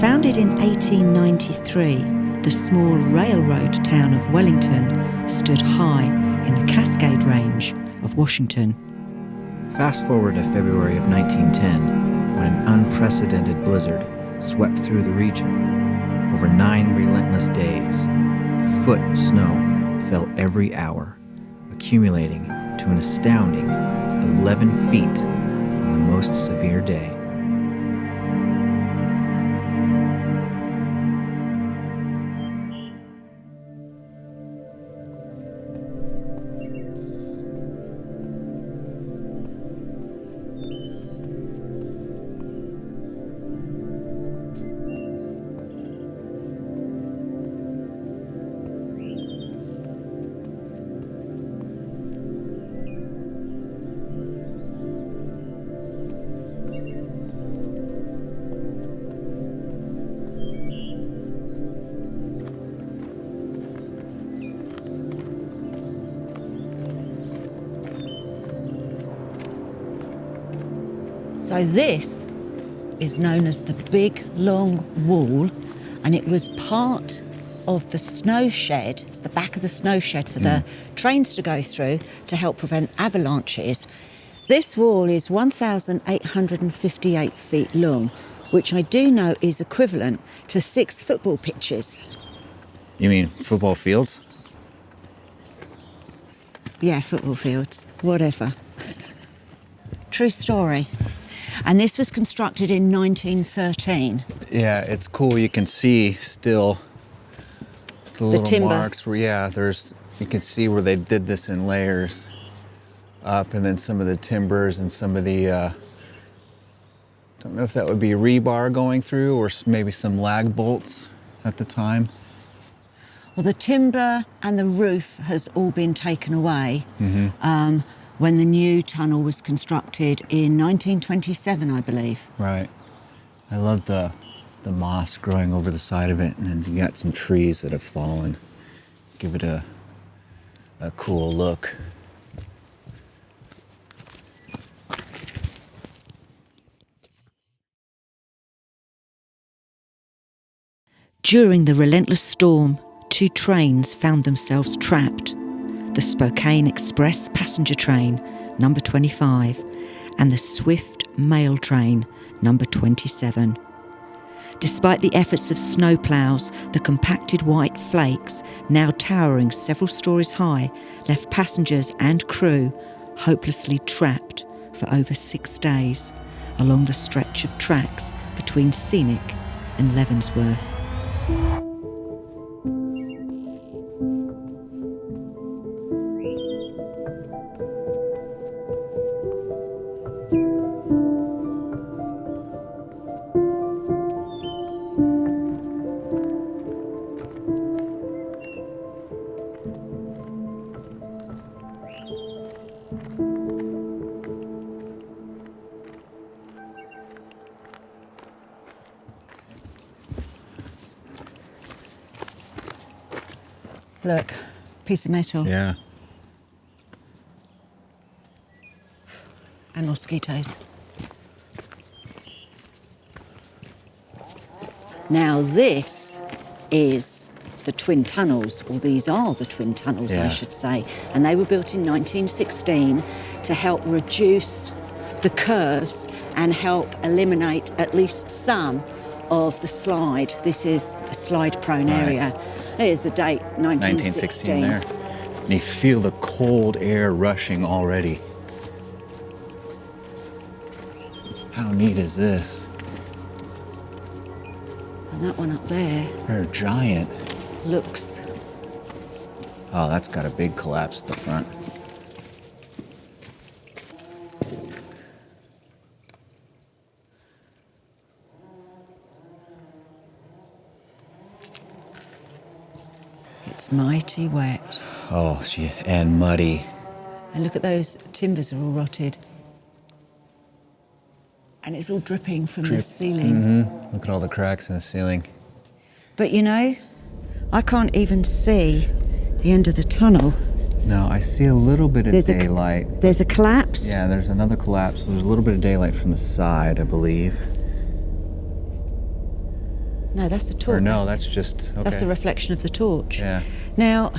Founded in 1893, the small railroad town of Wellington stood high in the Cascade Range of Washington. Fast forward to February of 1910, when an unprecedented blizzard swept through the region. Over 9 relentless days, a foot of snow fell every hour, accumulating to an astounding 11 feet on the most severe day. So this is known as the Big Long Wall, and it was part of the snow shed. It's the back of the snow shed for the trains to go through to help prevent avalanches. This wall is 1,858 feet long, which I do know is equivalent to 6 football pitches. You mean football fields? Yeah, football fields, whatever. True story. And this was constructed in 1913. Yeah, it's cool. You can see still the little timber marks where, you can see where they did this in layers up, and then some of the timbers and some of the, don't know if that would be rebar going through or maybe some lag bolts at the time. Well, the timber and the roof has all been taken away. When the new tunnel was constructed in 1927, I believe. Right. I love the moss growing over the side of it, and then you got some trees that have fallen. Give it a cool look. During the relentless storm, 2 trains found themselves trapped. The Spokane Express passenger train, number 25, and the Swift mail train, number 27. Despite the efforts of snowplows, the compacted white flakes, now towering several stories high, left passengers and crew hopelessly trapped for over 6 days along the stretch of tracks between Scenic and Leavenworth. Look, piece of metal. Yeah. And mosquitoes. Now this is the twin tunnels, or these are the twin tunnels, I should say. And they were built in 1916 to help reduce the curves and help eliminate at least some of the slide. This is a slide-prone area. There's the date, 1916 there. And you feel the cold air rushing already. How neat is this? And that one up there. They're giant. Looks. Oh, that's got a big collapse at the front. It's mighty wet. Oh, and muddy. And look at those timbers are all rotted. And it's all dripping from the ceiling. Look at all the cracks in the ceiling. But you know, I can't even see the end of the tunnel. No, I see a little bit of daylight. There's a collapse? Yeah, there's another collapse. There's a little bit of daylight from the side, I believe. No, that's a torch. Or no, that's just, okay. That's the reflection of the torch. Yeah. Now,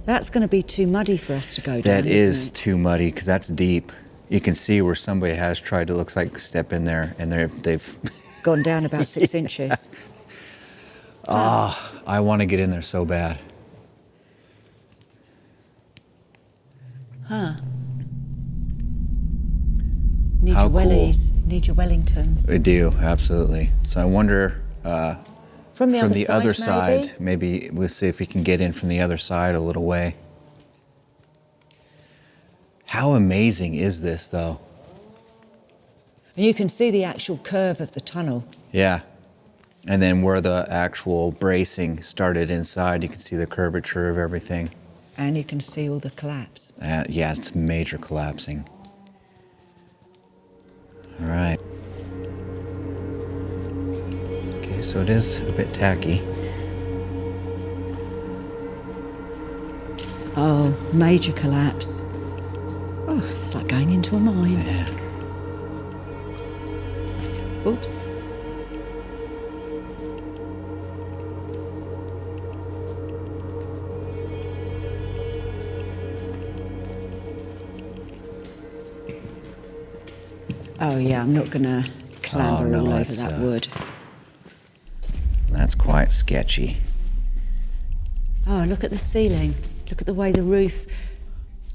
that's going to be too muddy for us to go down, That is isn't it? too muddy, because that's deep. You can see where somebody has tried to, looks like, step in there, and they've... Gone down about 6 inches. I want to get in there so bad. Huh. Need How your cool. wellies, need your Wellingtons. I do, absolutely. So I wonder, From the other side, side, maybe we'll see if we can get in from the other side a little way. How amazing is this, though? And you can see the actual curve of the tunnel. Yeah. And then where the actual bracing started inside, you can see the curvature of everything. And you can see all the collapse. Yeah, it's major collapsing. All right. Okay, so it is a bit tacky. Oh, major collapse. Oh, it's like going into a mine. Yeah. Oops. Oh yeah, I'm not gonna clamber all over that wood. That's quite sketchy. Oh, look at the ceiling. Look at the way the roof.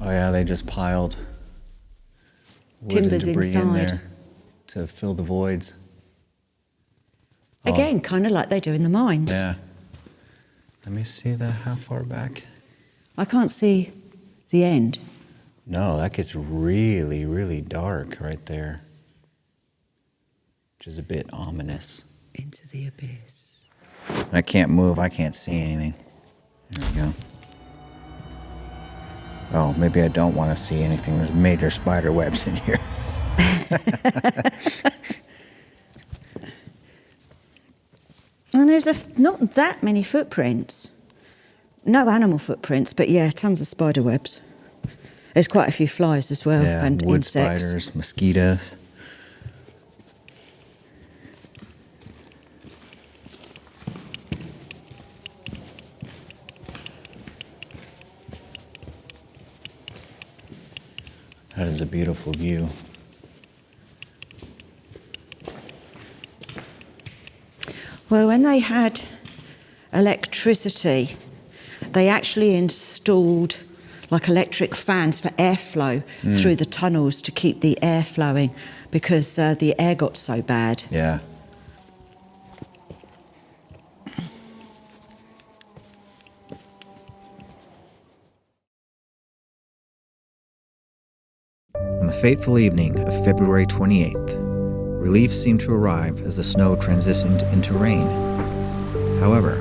Oh yeah, they just piled wood Timbers and debris in inside. there to fill the voids. Again, kind of like they do in the mines. Yeah. Let me see how far back. I can't see the end. No, that gets really, really dark right there, which is a bit ominous. Into the abyss. I can't move. I can't see anything. There we go. Oh, maybe I don't want to see anything. There's major spider webs in here. And there's not that many footprints. No animal footprints, but yeah, tons of spider webs. There's quite a few flies as well, Yeah, and wood insects. spiders, mosquitoes. That is a beautiful view. Well, when they had electricity, they actually installed like electric fans for airflow through the tunnels to keep the air flowing because the air got so bad. Yeah. On the fateful evening of February 28th, relief seemed to arrive as the snow transitioned into rain. However,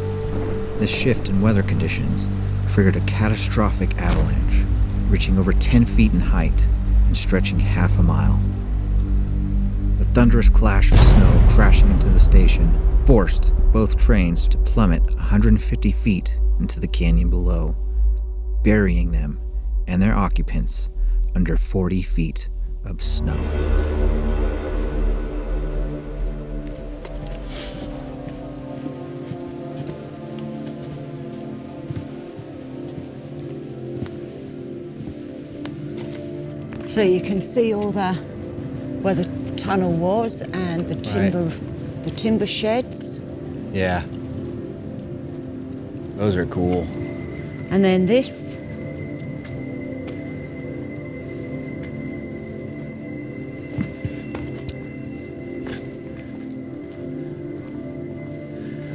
this shift in weather conditions triggered a catastrophic avalanche, reaching over 10 feet in height and stretching half a mile. The thunderous clash of snow crashing into the station forced both trains to plummet 150 feet into the canyon below, burying them and their occupants under 40 feet of snow. So you can see all where the tunnel was and the timber sheds. Yeah. Those are cool. And then this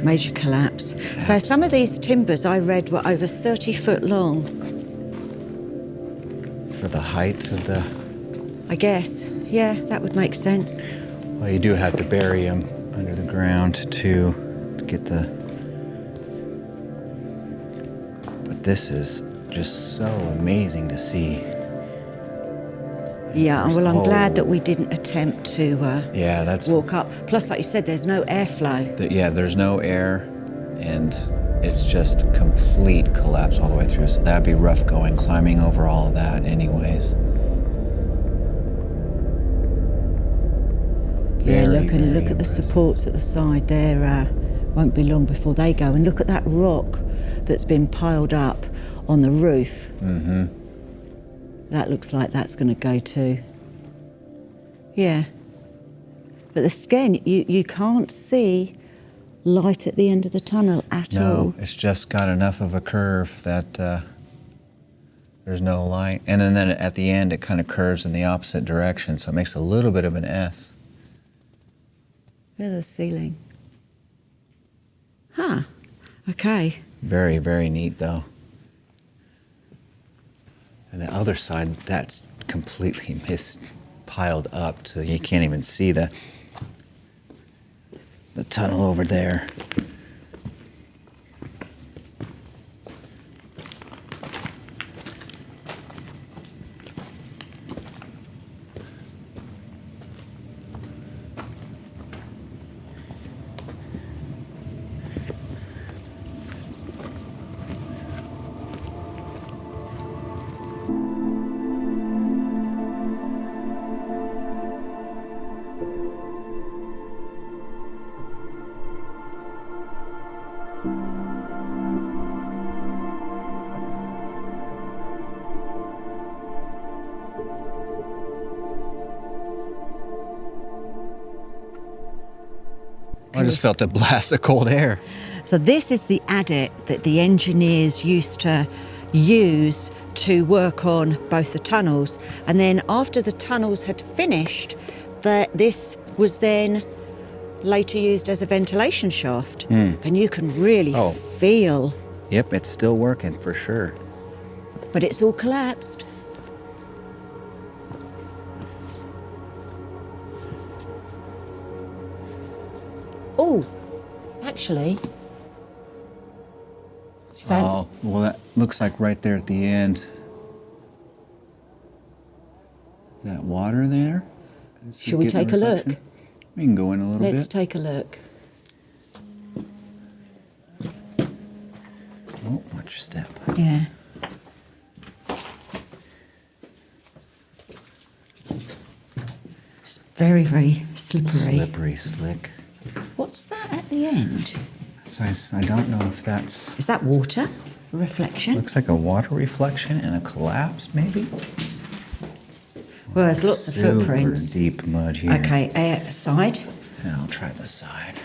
major collapse. So some of these timbers I read were over 30 foot long. For the height of the... I guess. Yeah, that would make sense. Well, you do have to bury them under the ground to get the... But this is just so amazing to see. Yeah, well, I'm glad that we didn't attempt to yeah, that's... walk up. Plus, like you said, there's no airflow. Yeah, there's no air, and it's just complete collapse all the way through. So that'd be rough going, climbing over all of that anyways. Yeah, look very at the impressive. supports at the side there. Won't be long before they go. And look at that rock that's been piled up on the roof. Mm-hmm. That looks like that's going to go too. Yeah. But again, you can't see light at the end of the tunnel at all. No, it's just got enough of a curve that there's no light. And then at the end, it kind of curves in the opposite direction, so it makes a little bit of an S. Look at the ceiling. Huh. Okay. Very, very neat, though. And the other side, that's completely piled up, so you can't even see the tunnel over there. I just felt a blast of cold air. So this is the adit that the engineers used to use to work on both the tunnels. And then after the tunnels had finished, this was then later used as a ventilation shaft. And you can really feel. Yep, it's still working for sure. But it's all collapsed. Oh, actually. Oh, well, that looks like right there at the end. That water there? Shall we take a look? We can go in a little bit. Let's take a look. Oh, watch your step. Yeah. It's very, very slippery. Slippery, slick. What's that at the end? So I don't know if that's... Is that water? A reflection? Looks like a water reflection and a collapse, maybe? Well, there's lots of footprints. Super deep mud here. Okay, side. And I'll try the side.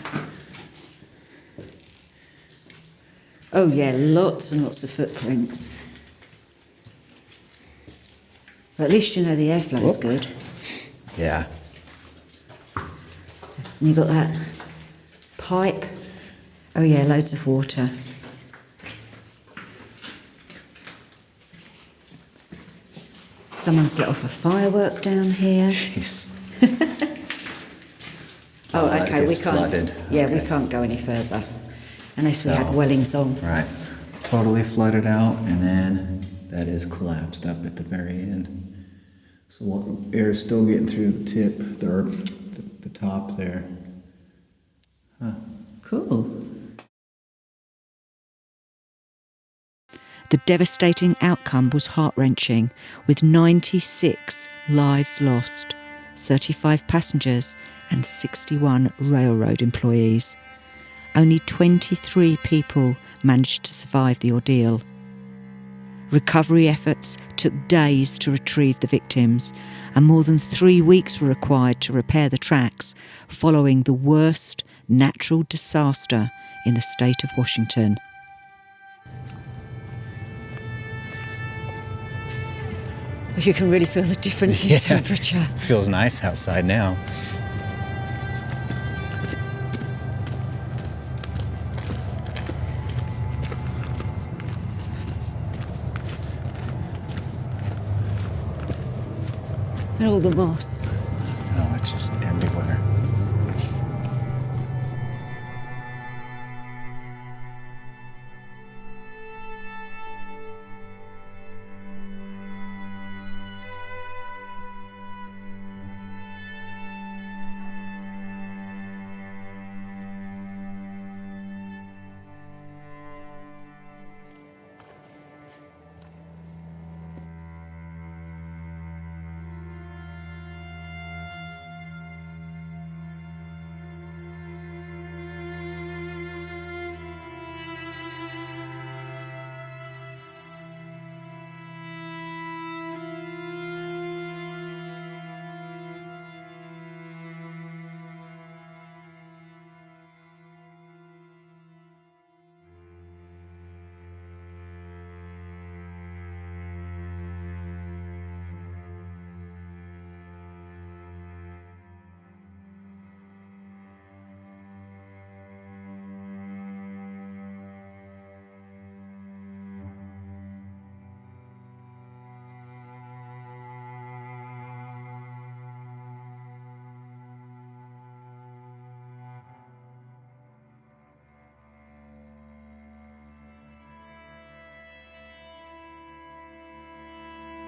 Oh yeah, lots and lots of footprints. But at least you know the airflow's good. Yeah. And you've got that pipe. Oh yeah, loads of water. Someone's let off a firework down here. Jeez. Oh, that okay, we gets can't. flooded. Yeah, Okay. we can't go any further unless we So- had wellings on. Right. Totally flooded out, and then that is collapsed up at the very end. So air is still getting through the tip, the top there. Huh. Cool. The devastating outcome was heart-wrenching, with 96 lives lost, 35 passengers and 61 railroad employees. Only 23 people managed to survive the ordeal. Recovery efforts took days to retrieve the victims, and more than 3 weeks were required to repair the tracks following the worst natural disaster in the state of Washington. You can really feel the difference in temperature. Feels nice outside now. And all the moss. Oh, it's just everywhere.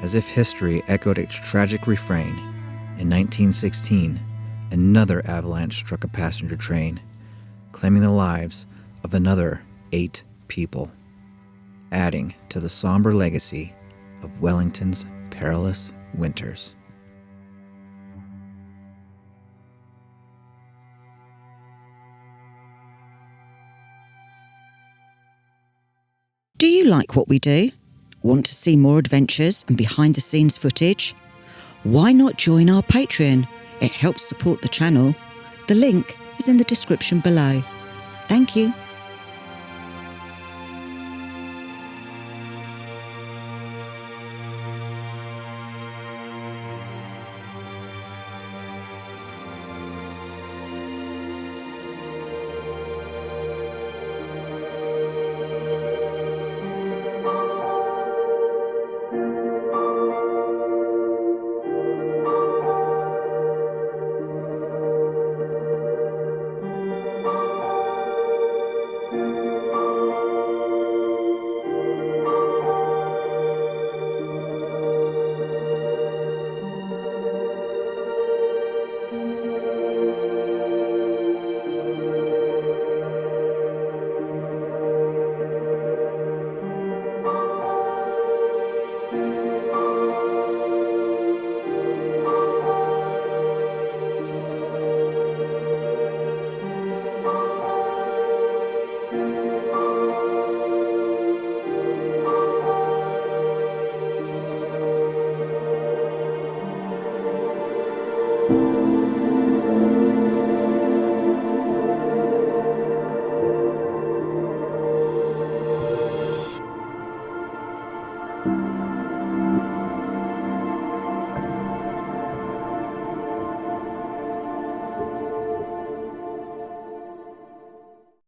As if history echoed its tragic refrain, in 1916, another avalanche struck a passenger train, claiming the lives of another 8 people, adding to the somber legacy of Wellington's perilous winters. Do you like what we do? Want to see more adventures and behind-the-scenes footage? Why not join our Patreon? It helps support the channel. The link is in the description below. Thank you.